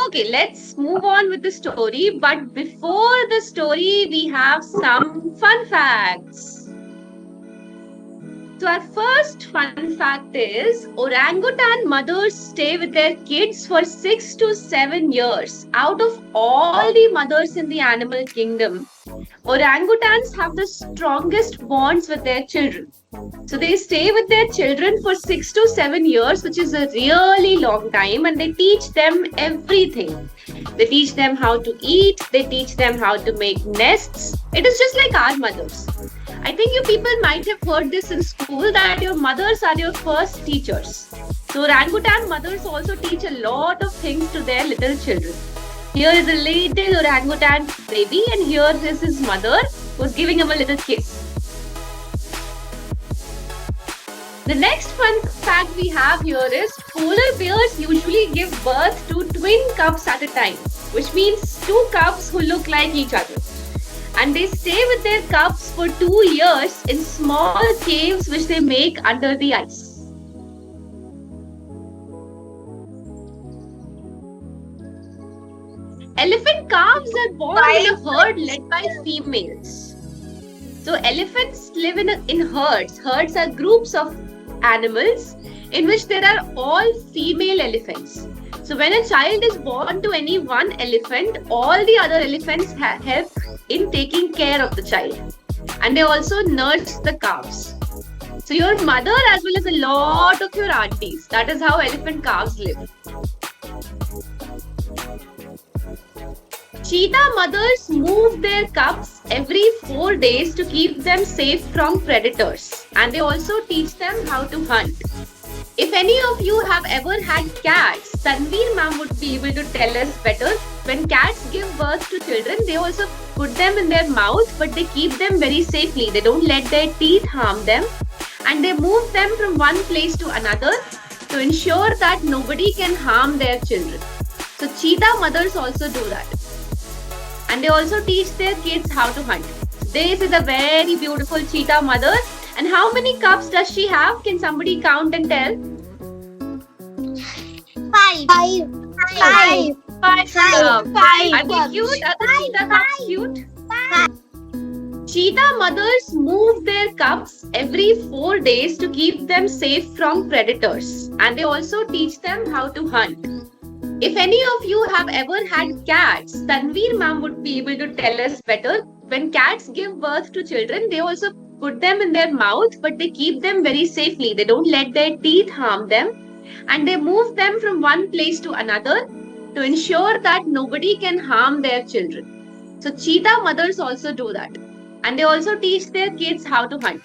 Okay, let's move on with the story. But before the story, we have some fun facts. So, our first fun fact is orangutan mothers stay with their kids for 6 to 7 years. Out of all the mothers in the animal kingdom, orangutans have the strongest bonds with their children. So they stay with their children for 6 to 7 years, which is a really long time, and they teach them everything. They teach them how to eat, they teach them how to make nests. It is just like our mothers. I think you people might have heard this in school that your mothers are your first teachers. So orangutan mothers also teach a lot of things to their little children. Here is a little orangutan baby, and here is his mother who's giving him a little kiss. The next fun fact we have here is polar bears usually give birth to twin cubs at a time, which means two cubs who look like each other. And they stay with their cubs for 2 years in small caves which they make under the ice. Elephant calves are born in a herd led by females. So elephants live in herds. Herds are groups of animals in which there are all female elephants. So when a child is born to any one elephant, all the other elephants help in taking care of the child. And they also nurse the calves. So your mother as well as a lot of your aunties. That is how elephant calves live. Cheetah mothers move their cubs every 4 days to keep them safe from predators, and they also teach them how to hunt. If any of you have ever had cats, Tanveer ma'am would be able to tell us better. When cats give birth to children, they also put them in their mouth, but they keep them very safely. They don't let their teeth harm them, and they move them from one place to another to ensure that nobody can harm their children. So cheetah mothers also do that. And they also teach their kids how to hunt. This is a very beautiful cheetah mother. And how many cubs does she have? Can somebody count and tell? Five. Five cubs. Are they cute? Are the cheetah cubs cute? Cheetah mothers move their cubs every 4 days to keep them safe from predators. And they also teach them how to hunt. If any of you have ever had cats, Tanveer ma'am would be able to tell us better. When cats give birth to children, they also put them in their mouth, but they keep them very safely. They don't let their teeth harm them, and they move them from one place to another to ensure that nobody can harm their children. So cheetah mothers also do that, and they also teach their kids how to hunt.